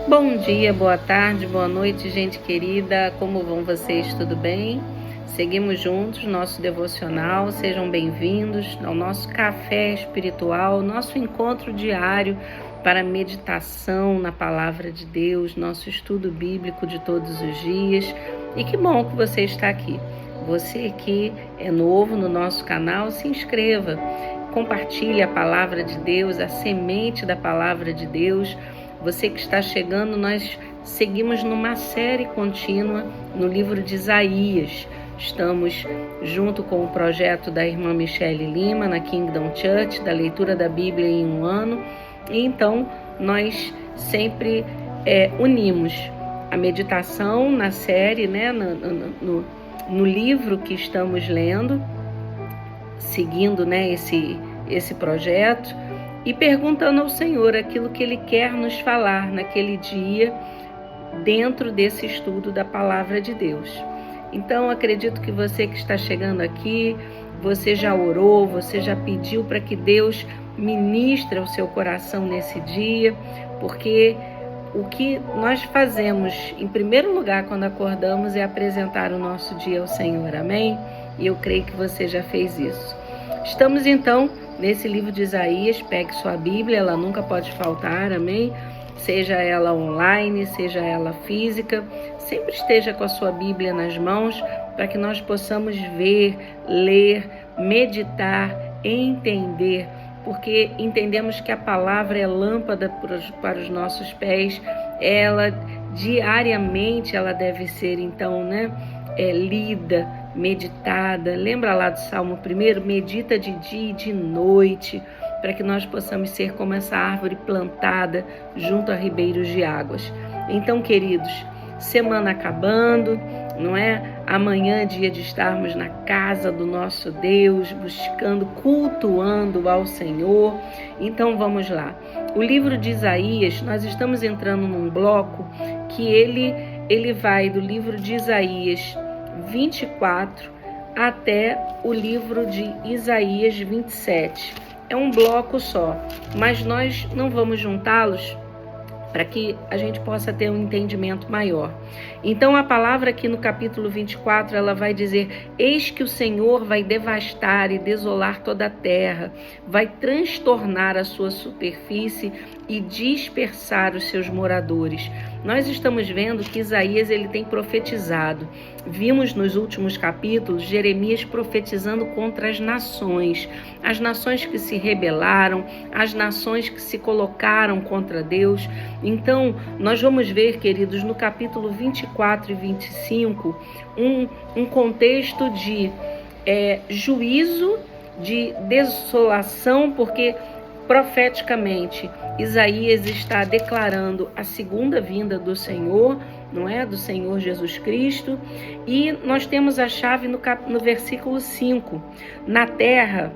Bom dia, boa tarde, boa noite, gente querida. Como vão vocês? Tudo bem? Seguimos juntos nosso devocional. Sejam bem-vindos ao nosso café espiritual, nosso encontro diário para meditação na palavra de Deus, nosso estudo bíblico de todos os dias. E que bom que você está aqui. Você que é novo no nosso canal, se inscreva, compartilhe a palavra de Deus, a semente da palavra de Deus. Você que está chegando, nós seguimos numa série contínua no livro de Isaías. Estamos junto com o projeto da irmã Michele Lima, na Kingdom Church, da leitura da Bíblia em um ano. E então, nós sempre unimos a meditação na série, né, no livro que estamos lendo, seguindo, né, esse projeto, e perguntando ao Senhor aquilo que Ele quer nos falar naquele dia, dentro desse estudo da Palavra de Deus. Então, acredito que você que está chegando aqui, você já orou, você já pediu para que Deus ministre ao seu coração nesse dia, porque o que nós fazemos, em primeiro lugar, quando acordamos, é apresentar o nosso dia ao Senhor, amém? E eu creio que você já fez isso. Estamos, então, nesse livro de Isaías. Pegue sua Bíblia, ela nunca pode faltar, amém? Seja ela online, seja ela física, sempre esteja com a sua Bíblia nas mãos, para que nós possamos ver, ler, meditar, entender, porque entendemos que a palavra é lâmpada para os nossos pés, ela diariamente ela deve ser, então, né, lida, meditada. Lembra lá do Salmo 1? Medita de dia e de noite, para que nós possamos ser como essa árvore plantada junto a ribeiros de águas. Então, queridos, semana acabando, não é? Amanhã é dia de estarmos na casa do nosso Deus, buscando, cultuando ao Senhor. Então, vamos lá. O livro de Isaías, nós estamos entrando num bloco que ele vai do livro de Isaías 24 até o livro de Isaías 27. É um bloco só, mas nós não vamos juntá-los para que a gente possa ter um entendimento maior. Então, a palavra aqui no capítulo 24, ela vai dizer: eis que o Senhor vai devastar e desolar toda a terra, vai transtornar a sua superfície e dispersar os seus moradores. Nós estamos vendo que Isaías ele tem profetizado. Vimos nos últimos capítulos Jeremias profetizando contra as nações que se rebelaram, as nações que se colocaram contra Deus. Então, nós vamos ver, queridos, no capítulo 24 e 25, um contexto de juízo, de desolação, porque profeticamente Isaías está declarando a segunda vinda do Senhor, não é? Do Senhor Jesus Cristo. E nós temos a chave no versículo 5. Na terra,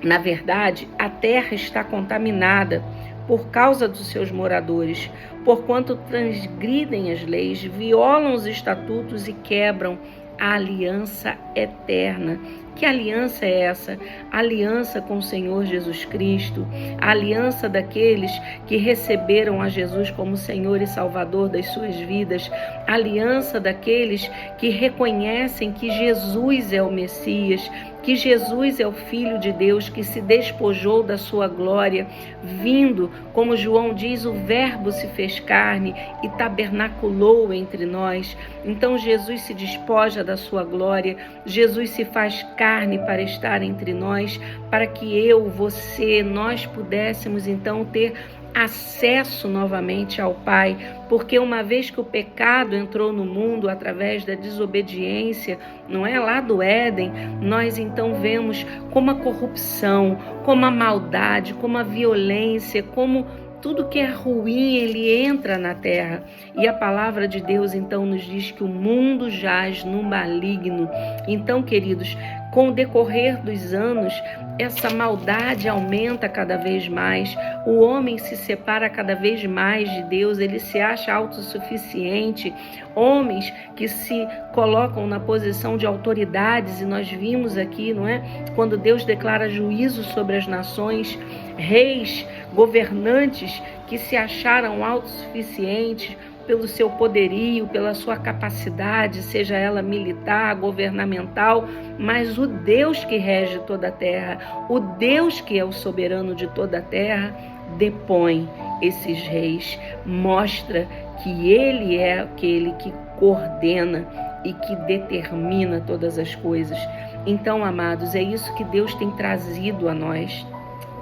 na verdade, a terra está contaminada por causa dos seus moradores, porquanto transgridem as leis, violam os estatutos e quebram a aliança eterna. Que aliança é essa? A aliança com o Senhor Jesus Cristo, a aliança daqueles que receberam a Jesus como Senhor e Salvador das suas vidas, a aliança daqueles que reconhecem que Jesus é o Messias, que Jesus é o Filho de Deus, que se despojou da sua glória, vindo, como João diz, o Verbo se fez carne e tabernaculou entre nós. Então Jesus se despoja da sua glória, Jesus se faz carne para estar entre nós, para que eu, você, nós pudéssemos então ter acesso novamente ao Pai, porque uma vez que o pecado entrou no mundo através da desobediência, não é, lá do Éden, nós então vemos como a corrupção, como a maldade, como a violência, como tudo que é ruim, ele entra na terra. E a palavra de Deus então nos diz que o mundo jaz no maligno. Então, queridos, com o decorrer dos anos, essa maldade aumenta cada vez mais, o homem se separa cada vez mais de Deus, ele se acha autossuficiente, homens que se colocam na posição de autoridades, e nós vimos aqui, não é? Quando Deus declara juízo sobre as nações, reis, governantes que se acharam autossuficientes pelo seu poderio, pela sua capacidade, seja ela militar, governamental, mas o Deus que rege toda a terra, o Deus que é o soberano de toda a terra, depõe esses reis, mostra que Ele é aquele que coordena e que determina todas as coisas. Então, amados, é isso que Deus tem trazido a nós.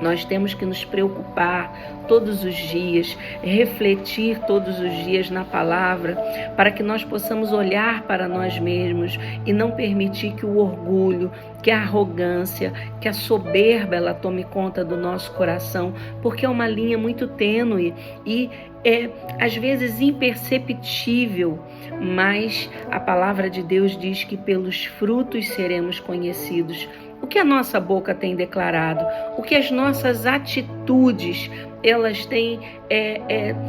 Nós temos que nos preocupar todos os dias, refletir todos os dias na palavra, para que nós possamos olhar para nós mesmos e não permitir que o orgulho, que a arrogância, que a soberba, ela tome conta do nosso coração, porque é uma linha muito tênue e é às vezes imperceptível, mas a palavra de Deus diz que pelos frutos seremos conhecidos. O que a nossa boca tem declarado, o que as nossas atitudes, elas têm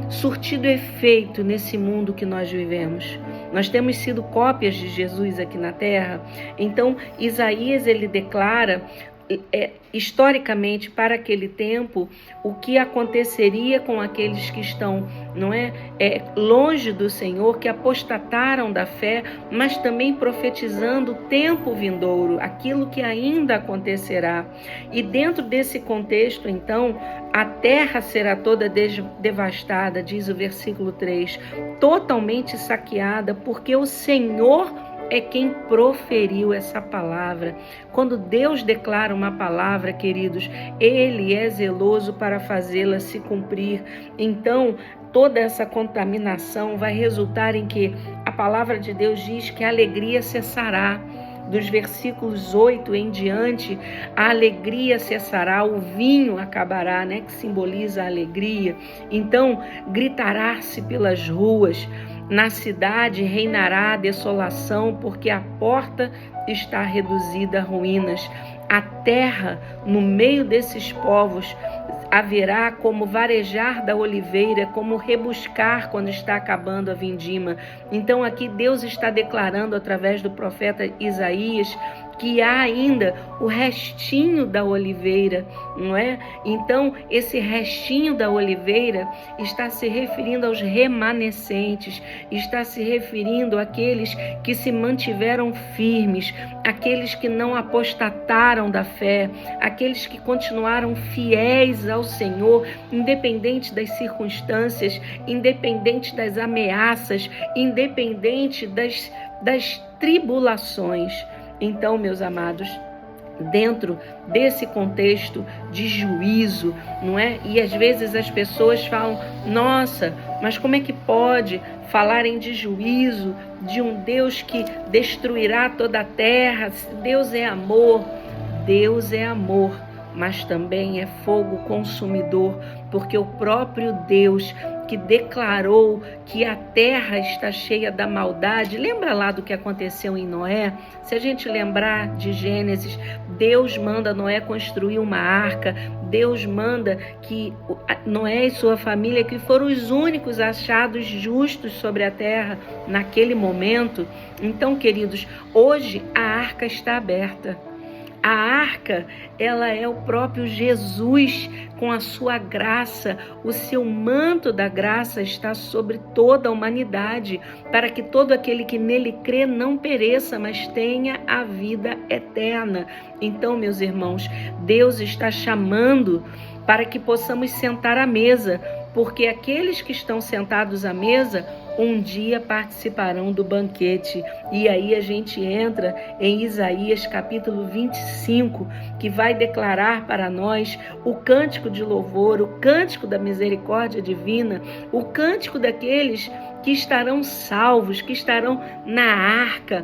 surtido efeito nesse mundo que nós vivemos. Nós temos sido cópias de Jesus aqui na terra. Então, Isaías, ele declara historicamente para aquele tempo o que aconteceria com aqueles que estão longe do Senhor, que apostataram da fé, mas também profetizando o tempo vindouro, aquilo que ainda acontecerá. E dentro desse contexto, então, a terra será toda devastada, diz o versículo 3, totalmente saqueada, porque o Senhor é quem proferiu essa palavra. Quando Deus declara uma palavra, queridos, Ele é zeloso para fazê-la se cumprir. Então, toda essa contaminação vai resultar em que a palavra de Deus diz que a alegria cessará. Dos versículos 8 em diante, a alegria cessará, o vinho acabará, que simboliza a alegria. Então, gritará-se pelas ruas, na cidade reinará a desolação, porque a porta está reduzida a ruínas. A terra, no meio desses povos, haverá como varejar da oliveira, como rebuscar quando está acabando a vindima. Então aqui Deus está declarando através do profeta Isaías que há ainda o restinho da oliveira, não é? Então, esse restinho da oliveira está se referindo aos remanescentes, está se referindo àqueles que se mantiveram firmes, aqueles que não apostataram da fé, aqueles que continuaram fiéis ao Senhor, independente das circunstâncias, independente das ameaças, independente das tribulações. Então, meus amados, dentro desse contexto de juízo, não é? E às vezes as pessoas falam, nossa, mas como é que pode falarem de juízo, de um Deus que destruirá toda a terra? Deus é amor. Deus é amor, mas também é fogo consumidor, porque o próprio Deus que declarou que a terra está cheia da maldade. Lembra lá do que aconteceu em Noé? Se a gente lembrar de Gênesis, Deus manda Noé construir uma arca, Deus manda que Noé e sua família, que foram os únicos achados justos sobre a terra naquele momento. Então, queridos, hoje a arca está aberta. A arca, ela é o próprio Jesus com a sua graça. O seu manto da graça está sobre toda a humanidade, para que todo aquele que nele crê não pereça, mas tenha a vida eterna. Então, meus irmãos, Deus está chamando para que possamos sentar à mesa, porque aqueles que estão sentados à mesa um dia participarão do banquete. E aí a gente entra em Isaías capítulo 25, que vai declarar para nós o cântico de louvor, o cântico da misericórdia divina, o cântico daqueles que estarão salvos, que estarão na arca.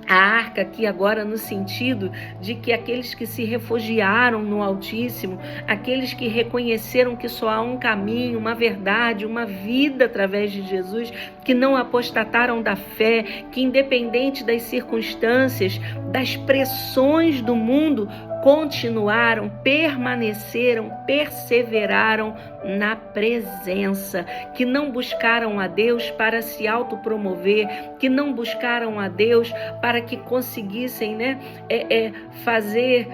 A arca aqui agora no sentido de que aqueles que se refugiaram no Altíssimo, aqueles que reconheceram que só há um caminho, uma verdade, uma vida através de Jesus, que não apostataram da fé, que independente das circunstâncias, das pressões do mundo, continuaram, permaneceram, perseveraram na presença, que não buscaram a Deus para se autopromover, que não buscaram a Deus para que conseguissem, fazer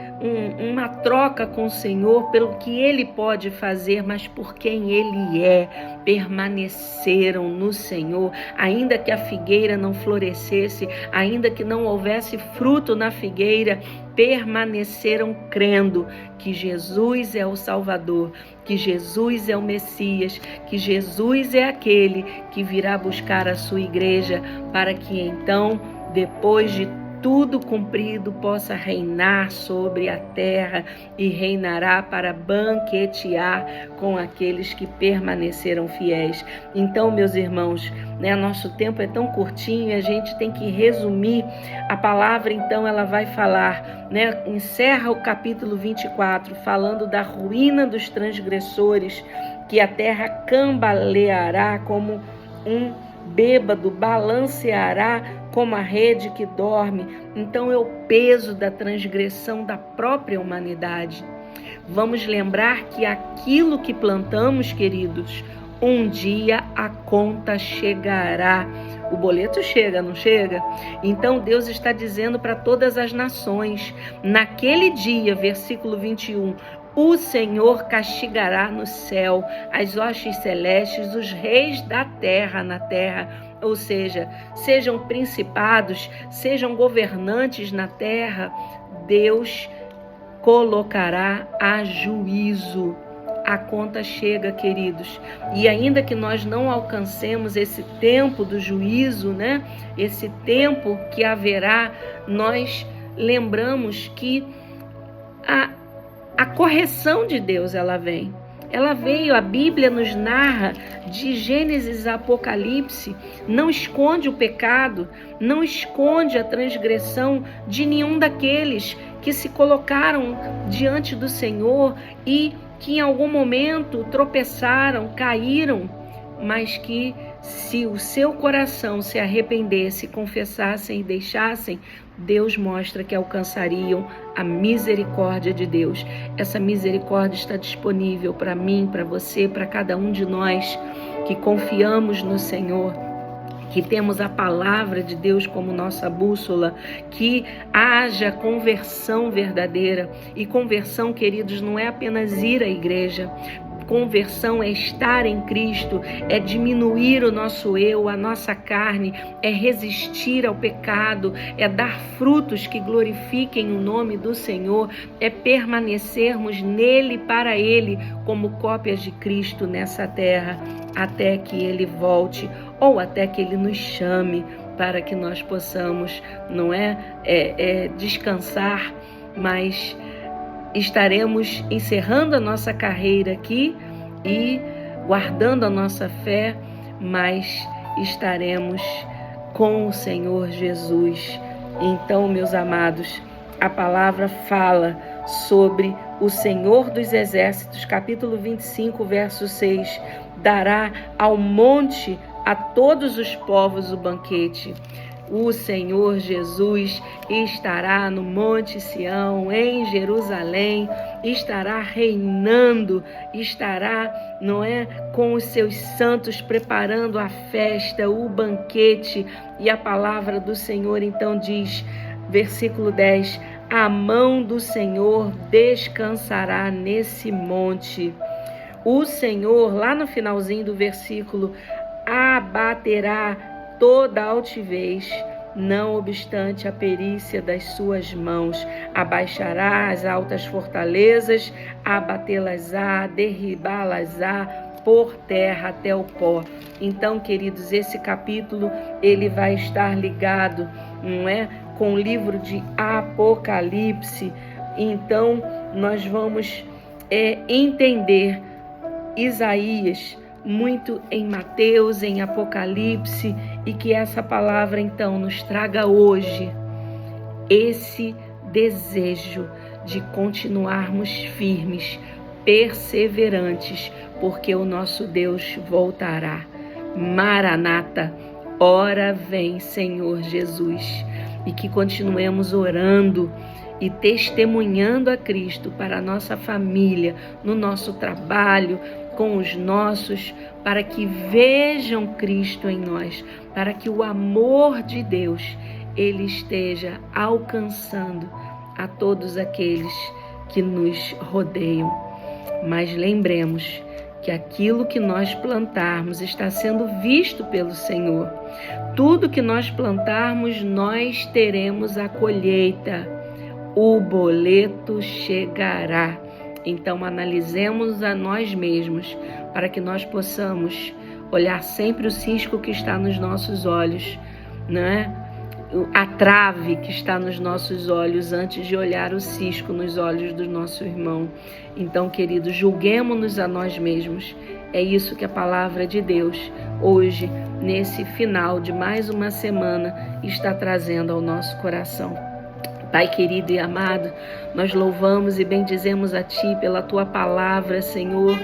uma troca com o Senhor pelo que Ele pode fazer, mas por quem Ele é. Permaneceram no Senhor, ainda que a figueira não florescesse, ainda que não houvesse fruto na figueira, permaneceram crendo que Jesus é o Salvador, que Jesus é o Messias, que Jesus é aquele que virá buscar a sua igreja para que então, depois de tudo cumprido, possa reinar sobre a terra e reinará para banquetear com aqueles que permaneceram fiéis. Então, meus irmãos, nosso tempo é tão curtinho e a gente tem que resumir. A palavra, então, ela vai falar, encerra o capítulo 24, falando da ruína dos transgressores, que a terra cambaleará como um bêbado, balanceará como a rede que dorme. Então é o peso da transgressão da própria humanidade. Vamos lembrar que aquilo que plantamos, queridos, um dia a conta chegará. O boleto chega, não chega? Então Deus está dizendo para todas as nações, naquele dia, versículo 21, o Senhor castigará no céu as hostes celestes, os reis da terra na terra, ou seja, sejam principados, sejam governantes na terra, Deus colocará a juízo. A conta chega, queridos. E ainda que nós não alcancemos esse tempo do juízo, esse tempo que haverá, nós lembramos que a correção de Deus, ela vem. Ela veio, a Bíblia nos narra de Gênesis a Apocalipse, não esconde o pecado, não esconde a transgressão de nenhum daqueles que se colocaram diante do Senhor e que em algum momento tropeçaram, caíram, mas que se o seu coração se arrependesse, confessassem e deixassem, Deus mostra que alcançariam a misericórdia de Deus. Essa misericórdia está disponível para mim, para você, para cada um de nós que confiamos no Senhor, que temos a palavra de Deus como nossa bússola, que haja conversão verdadeira. E conversão, queridos, não é apenas ir à igreja. Conversão é estar em Cristo, é diminuir o nosso eu, a nossa carne, é resistir ao pecado, é dar frutos que glorifiquem o nome do Senhor, é permanecermos nele, para ele, como cópias de Cristo nessa terra, até que ele volte ou até que ele nos chame para que nós possamos, descansar, mas estaremos encerrando a nossa carreira aqui e guardando a nossa fé, mas estaremos com o Senhor Jesus. Então, meus amados, a palavra fala sobre o Senhor dos Exércitos, capítulo 25, verso 6, dará ao monte a todos os povos o banquete. O Senhor Jesus estará no Monte Sião, em Jerusalém, estará reinando, estará, com os seus santos preparando a festa, o banquete. E a palavra do Senhor então diz, versículo 10, a mão do Senhor descansará nesse monte. O Senhor, lá no finalzinho do versículo, abaterá toda altivez, não obstante a perícia das suas mãos, abaixará as altas fortalezas, abatê-las-á, derribá-las-á por terra até o pó. Então, queridos, esse capítulo ele vai estar ligado, com o livro de Apocalipse. Então, nós vamos entender Isaías muito em Mateus, em Apocalipse, e que essa palavra então nos traga hoje esse desejo de continuarmos firmes, perseverantes, porque o nosso Deus voltará. Maranata, ora vem, Senhor Jesus. E que continuemos orando e testemunhando a Cristo para a nossa família, no nosso trabalho, com os nossos, para que vejam Cristo em nós, para que o amor de Deus ele esteja alcançando a todos aqueles que nos rodeiam. Mas lembremos que aquilo que nós plantarmos está sendo visto pelo Senhor. Tudo que nós plantarmos, nós teremos a colheita. O boleto chegará. Então, analisemos a nós mesmos, para que nós possamos olhar sempre o cisco que está nos nossos olhos, né? A trave que está nos nossos olhos, antes de olhar o cisco nos olhos do nosso irmão. Então, queridos, julguemo-nos a nós mesmos. É isso que a palavra de Deus, hoje, nesse final de mais uma semana, está trazendo ao nosso coração. Pai querido e amado, nós louvamos e bendizemos a Ti pela Tua palavra, Senhor.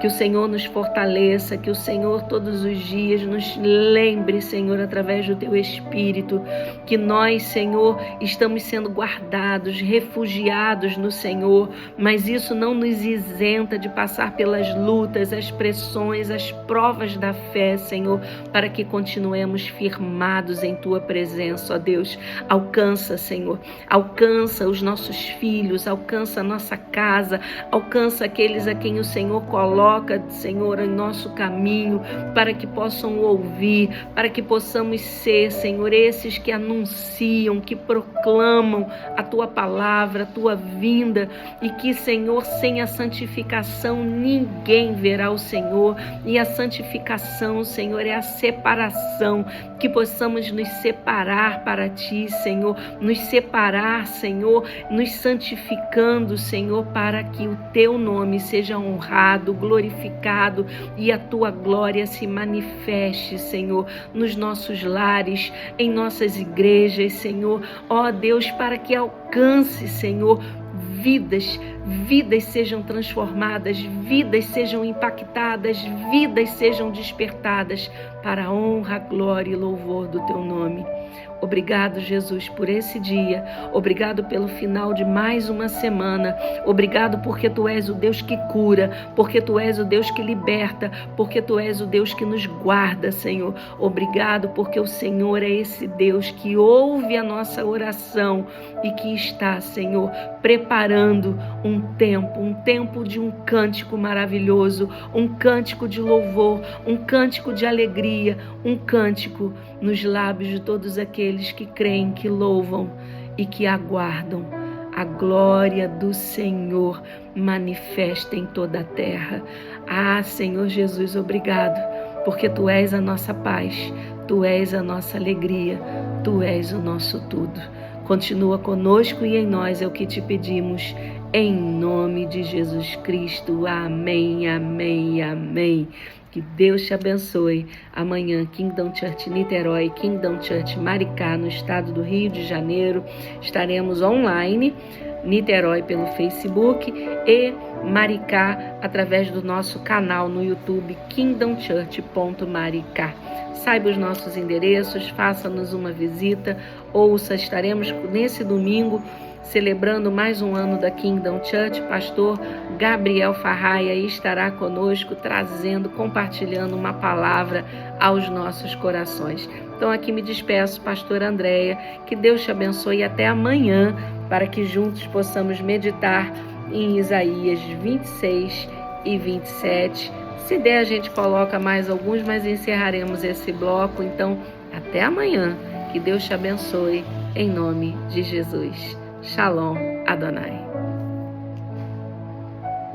Que o Senhor nos fortaleça, que o Senhor todos os dias nos lembre, Senhor, através do Teu Espírito, que nós, Senhor, estamos sendo guardados, refugiados no Senhor, mas isso não nos isenta de passar pelas lutas, as pressões, as provas da fé, Senhor, para que continuemos firmados em Tua presença, ó Deus. Alcança, Senhor, alcança os nossos filhos, alcança a nossa casa, alcança aqueles a quem o Senhor coloca, Senhor, em nosso caminho, para que possam ouvir, para que possamos ser, Senhor, esses que anunciam, que proclamam a Tua palavra, a Tua vinda, e que, Senhor, sem a santificação ninguém verá o Senhor, e a santificação, Senhor, é a separação, que possamos nos separar para Ti, Senhor, nos separar, Senhor, nos santificando, Senhor, para que o Teu nome seja honrado, glorificado e a Tua glória se manifeste, Senhor, nos nossos lares, em nossas igrejas, Senhor, ó Deus, para que alcance, Senhor, vidas sejam transformadas, vidas sejam impactadas, vidas sejam despertadas para a honra, glória e louvor do Teu nome. Obrigado, Jesus, por esse dia. Obrigado pelo final de mais uma semana. Obrigado porque Tu és o Deus que cura, porque Tu és o Deus que liberta, porque Tu és o Deus que nos guarda, Senhor. Obrigado porque o Senhor é esse Deus que ouve a nossa oração e que está, Senhor, preparando um tempo de um cântico maravilhoso, um cântico de louvor, um cântico de alegria, um cântico nos lábios de todos aqueles que creem, que louvam e que aguardam a glória do Senhor manifesta em toda a terra. Ah, Senhor Jesus, obrigado, porque Tu és a nossa paz, Tu és a nossa alegria, Tu és o nosso tudo. Continua conosco e em nós é o que Te pedimos, em nome de Jesus Cristo. Amém, amém, amém. Que Deus te abençoe. Amanhã, Kingdom Church Niterói, Kingdom Church Maricá, no estado do Rio de Janeiro. Estaremos online, Niterói pelo Facebook e Maricá através do nosso canal no YouTube, kingdomchurch.maricá. Saiba os nossos endereços, faça-nos uma visita, ouça, estaremos nesse domingo celebrando mais um ano da Kingdom Church. Pastor Gabriel Farraia estará conosco, compartilhando uma palavra aos nossos corações. Então aqui me despeço, pastora Andréia, que Deus te abençoe e até amanhã, para que juntos possamos meditar em Isaías 26 e 27. Se der, a gente coloca mais alguns, mas encerraremos esse bloco. Então, até amanhã. Que Deus te abençoe, em nome de Jesus. Shalom Adonai.